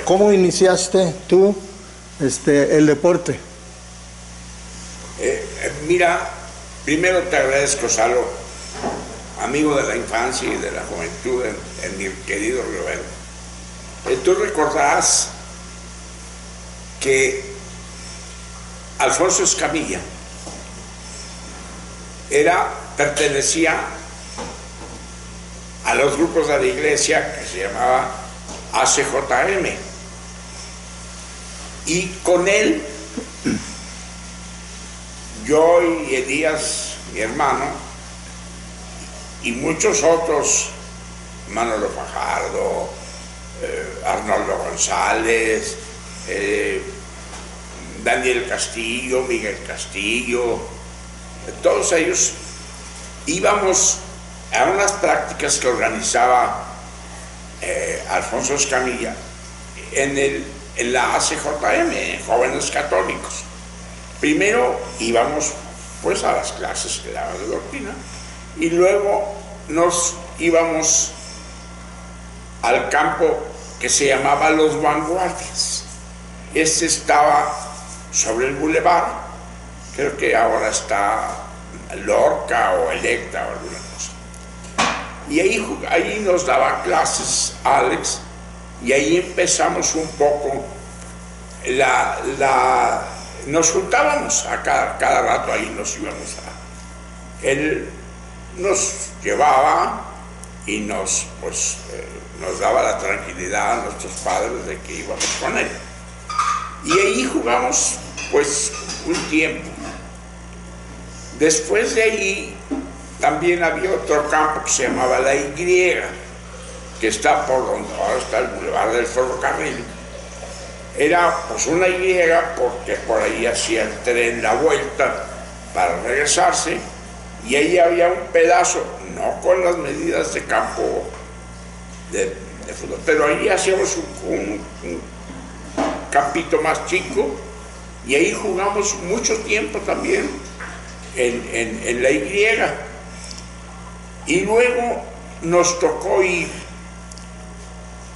¿cómo iniciaste tú el deporte? Mira, primero te agradezco, Salo, amigo de la infancia y de la juventud en mi querido Río Verde. Tú recordarás que Alfonso Escamilla pertenecía a los grupos de la iglesia que se llamaba ACJM, y con él yo y Elías, mi hermano, y muchos otros, Manolo Fajardo, Arnoldo González, Daniel Castillo, Miguel Castillo, todos ellos íbamos a unas prácticas que organizaba Alfonso Escamilla en la ACJM, Jóvenes Católicos. Primero íbamos pues a las clases que daba de doctrina y luego nos íbamos al campo que se llamaba Los Vanguardias. Este estaba sobre el bulevar, creo que ahora está Lorca o Electra o alguna cosa. Y ahí nos daba clases Alex, y ahí empezamos un poco nos juntábamos a cada rato, ahí nos íbamos él nos llevaba y nos daba la tranquilidad a nuestros padres de que íbamos con él. Y ahí jugamos pues un tiempo. Después de ahí también había otro campo que se llamaba La Y, que está por donde ahora está el Boulevard del Ferrocarril. Era pues una Y porque por ahí hacía el tren la vuelta para regresarse, y ahí había un pedazo, no con las medidas de campo de fútbol, pero ahí hacíamos un campito más chico, y ahí jugamos mucho tiempo también en La Y. Y luego nos tocó ir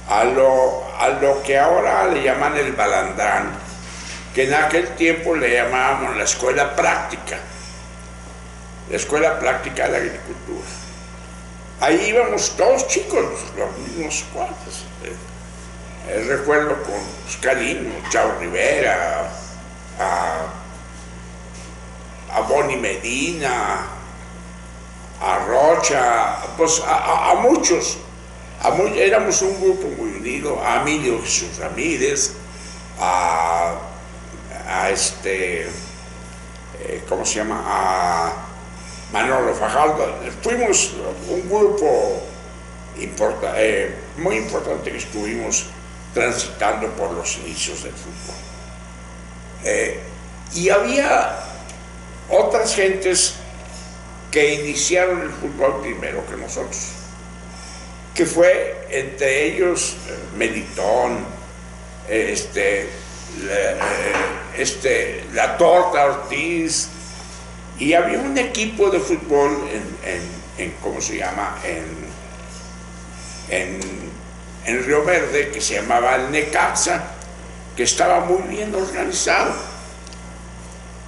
a lo que ahora le llaman el Balandrán, que en aquel tiempo le llamábamos la Escuela Práctica, la Escuela Práctica de la Agricultura. Ahí íbamos todos chicos, los mismos cuates. Recuerdo con Oscarino, Chavo Rivera, a Boni Medina, a Rocha, pues a muchos. Éramos un grupo muy unido, a Emilio Jesús Ramírez, ¿cómo se llama? A Manolo Fajardo. Fuimos un grupo muy importante que estuvimos transitando por los inicios del fútbol. Y había otras gentes que iniciaron el fútbol primero que nosotros, que fue entre ellos Melitón, la Torta Ortiz, y había un equipo de fútbol ¿cómo se llama? En Río Verde, que se llamaba el Necaxa, que estaba muy bien organizado,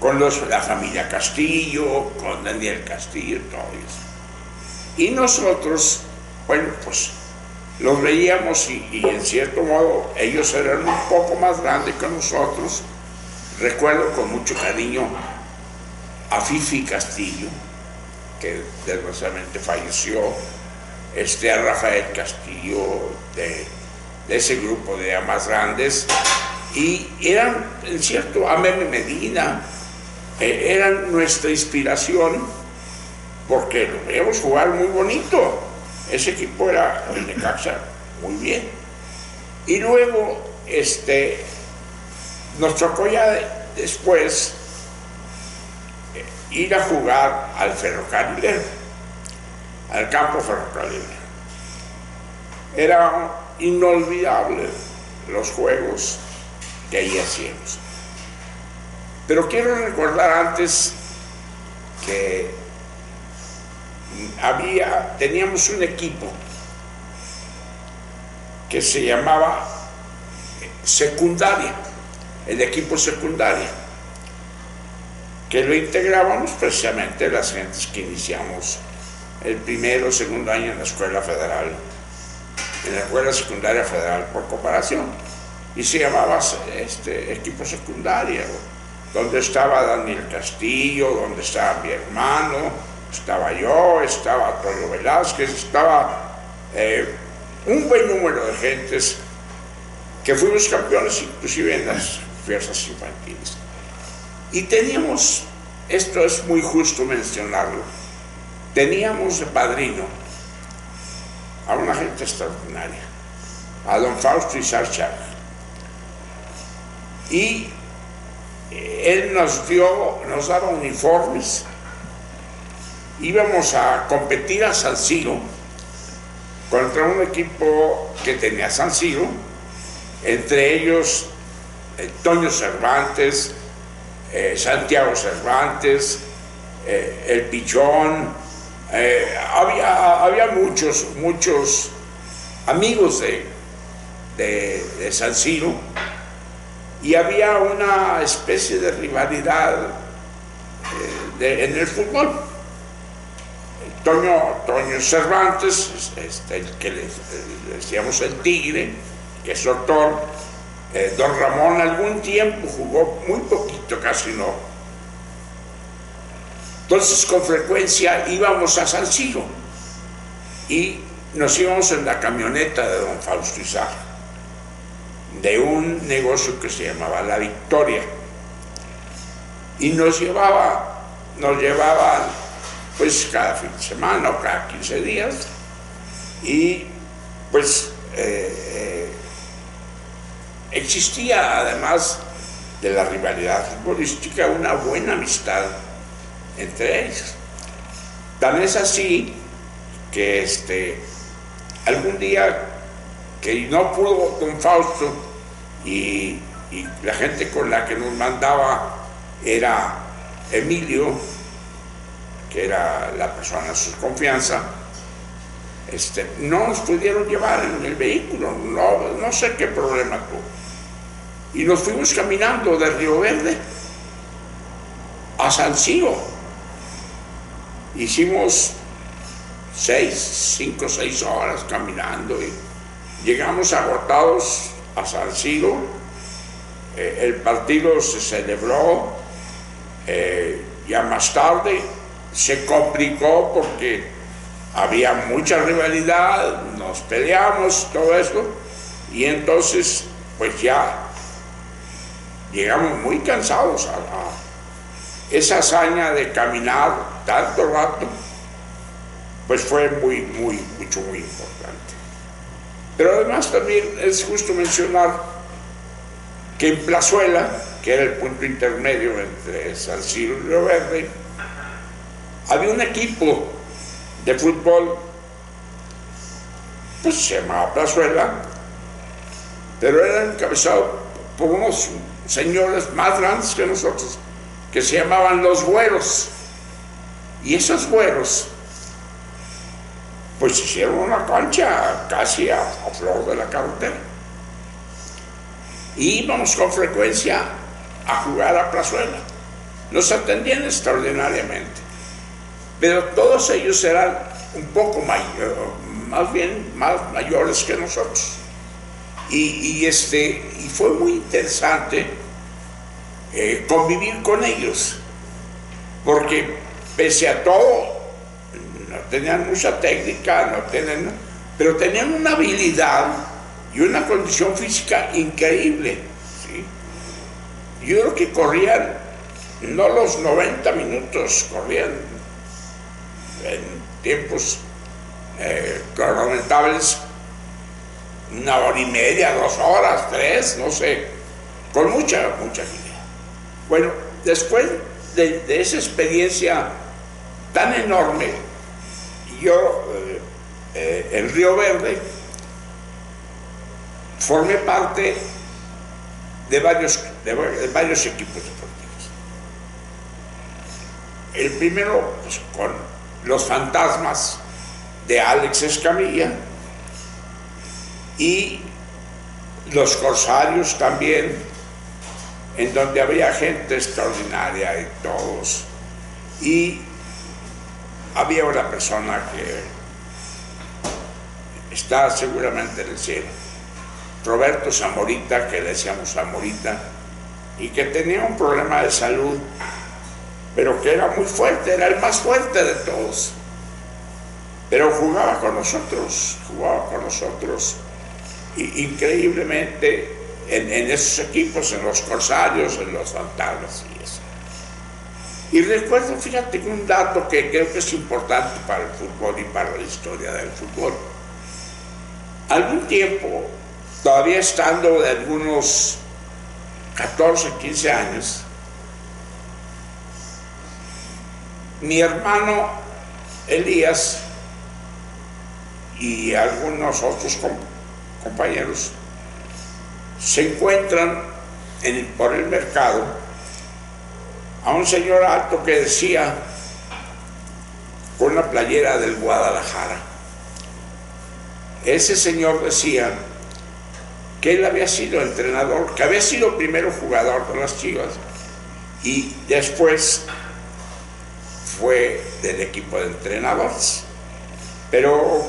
con la familia Castillo, con Daniel Castillo, todo eso. Y nosotros, bueno, pues los veíamos y en cierto modo ellos eran un poco más grandes que nosotros. Recuerdo con mucho cariño a Fifi Castillo, que desgraciadamente falleció, a Rafael Castillo, de ese grupo de más grandes, y eran, en cierto, a Meme Medina, eran nuestra inspiración, porque lo veíamos jugar muy bonito. Ese equipo era el Necaxa, muy bien. Y luego nos tocó ya después ir a jugar al ferrocarrilero, al campo ferrocarrilero. Era inolvidable los juegos que ahí hacíamos. Pero quiero recordar antes que teníamos un equipo que se llamaba secundaria, el equipo secundaria, que lo integrábamos precisamente las gentes que iniciamos el primero o segundo año en la escuela federal, en la escuela secundaria federal por comparación, y se llamaba equipo secundario, donde estaba Daniel Castillo, donde estaba mi hermano, estaba yo, estaba Antonio Velázquez, estaba un buen número de gentes que fuimos campeones inclusive en las fuerzas infantiles. Y teníamos, esto es muy justo mencionarlo, teníamos de padrino a una gente extraordinaria, a don Fausto Izar Chávez. Y él nos daba uniformes, íbamos a competir a San Siro contra un equipo que tenía San Siro, entre ellos Toño Cervantes, Santiago Cervantes, el Pichón, había muchos amigos de San Siro, y había una especie de rivalidad en el fútbol. Toño Cervantes, el que le decíamos el Tigre, que es doctor, don Ramón algún tiempo jugó, muy poquito, casi no. Entonces con frecuencia íbamos a San Siro y nos íbamos en la camioneta de don Fausto Izar, de un negocio que se llamaba La Victoria, y nos llevaban pues cada fin de semana o cada 15 días, y pues existía, además de la rivalidad futbolística, una buena amistad entre ellos. Tan es así que algún día que no pudo don Fausto y la gente con la que nos mandaba era Emilio, que era la persona de su confianza, no nos pudieron llevar en el vehículo, no sé qué problema tuvo. Y nos fuimos caminando de Río Verde a San Siro. Hicimos 5 o 6 horas caminando y llegamos agotados a San Siro. El partido se celebró, ya más tarde se complicó porque había mucha rivalidad, nos peleamos, todo esto, y entonces pues ya llegamos muy cansados a esa hazaña de caminar tanto rato, pues fue muy importante. Pero además también es justo mencionar que en Plazuela, que era el punto intermedio entre San Siro y Río Verde, había un equipo de fútbol, pues se llamaba Plazuela, pero era encabezado por unos señores más grandes que nosotros, que se llamaban los Güeros. Y esos Güeros pues hicieron una cancha casi a flor de la carretera, y íbamos con frecuencia a jugar a Plazuela. Nos atendían extraordinariamente, pero todos ellos eran un poco más mayores que nosotros, y fue muy interesante convivir con ellos, porque pese a todo no tenían mucha técnica, pero tenían una habilidad y una condición física increíble, ¿sí? Yo creo que corrían no los 90 minutos, corrían en tiempos cronometrables 1 hora y media, 2 horas, 3, no sé, con mucha agilidad. Bueno, después de esa experiencia tan enorme, yo en Río Verde formé parte de varios equipos deportivos. El primero, pues, con los Fantasmas de Alex Escamilla, y los Corsarios también, en donde había gente extraordinaria y todos. Y había una persona que está seguramente en el cielo, Roberto Zamorita, que le decíamos Zamorita, y que tenía un problema de salud, pero que era muy fuerte, era el más fuerte de todos. Pero jugaba con nosotros, y increíblemente en esos equipos, en los Corsarios, en los Fantasmas y eso. Y recuerdo, fíjate, un dato que creo que es importante para el fútbol y para la historia del fútbol. Algún tiempo, todavía estando de algunos 14, 15 años, mi hermano Elías y algunos otros compañeros se encuentran por el mercado a un señor alto que decía, con una playera del Guadalajara. Ese señor decía que él había sido entrenador, que había sido primero jugador de las Chivas y después fue del equipo de entrenadores, pero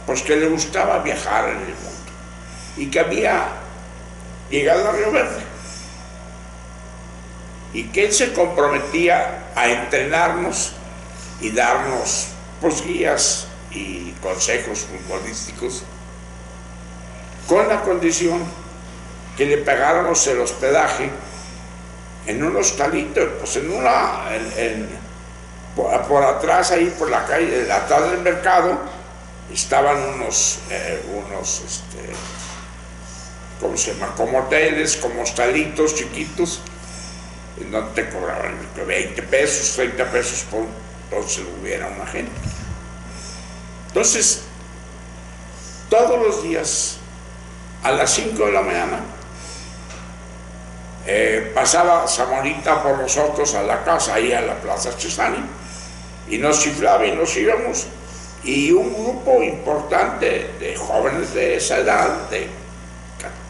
pues que le gustaba viajar en el mundo y que había llegado a Río Verde y que él se comprometía a entrenarnos y darnos pues guías y consejos futbolísticos, con la condición que le pagáramos el hospedaje en un hostalito, pues por atrás, ahí por la calle, atrás del mercado, estaban unos ¿cómo se llama? Como hoteles, como hostalitos chiquitos, en donde te cobraban 20 pesos, 30 pesos por entonces hubiera una gente. Entonces, todos los días, a las 5 de la mañana, pasaba Zamorita por nosotros a la casa, ahí a la Plaza Chesani, y nos chiflaba y nos íbamos, y un grupo importante de jóvenes de esa edad, de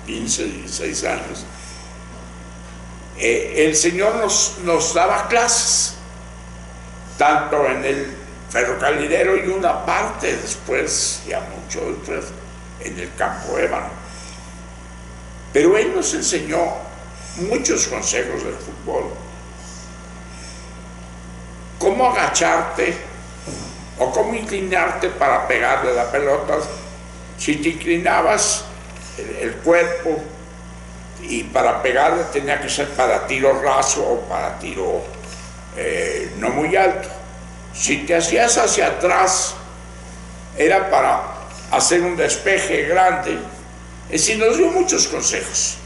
15, 16 años, el Señor nos daba clases, tanto en el ferrocarrilero y una parte después, ya mucho después, en el Campo Ébano. Pero Él nos enseñó muchos consejos del fútbol. Cómo agacharte o cómo inclinarte para pegarle la pelota. Si te inclinabas el cuerpo y para pegarle tenía que ser para tiro raso o para tiro no muy alto. Si te hacías hacia atrás era para hacer un despeje grande. Es decir, nos dio muchos consejos.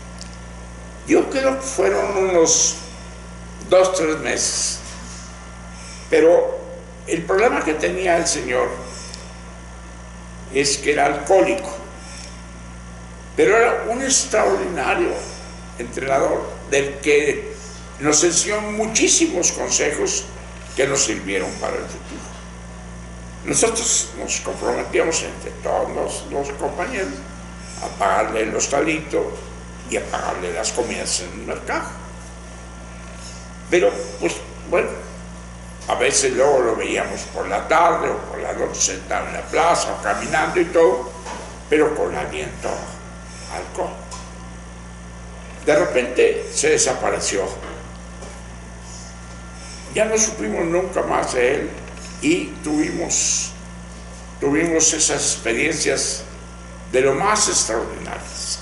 Yo creo que fueron unos 2, 3 meses. Pero el problema que tenía el señor es que era alcohólico. Pero era un extraordinario entrenador del que nos enseñó muchísimos consejos que nos sirvieron para el futuro. Nosotros nos comprometíamos entre todos los compañeros a pagarle el hostalito y a pagarle las comidas en el mercado. Pero, pues, bueno, a veces luego lo veíamos por la tarde o por la noche sentado en la plaza o caminando y todo, pero con aliento a alcohol. De repente se desapareció. Ya no supimos nunca más de él y tuvimos esas experiencias de lo más extraordinarias.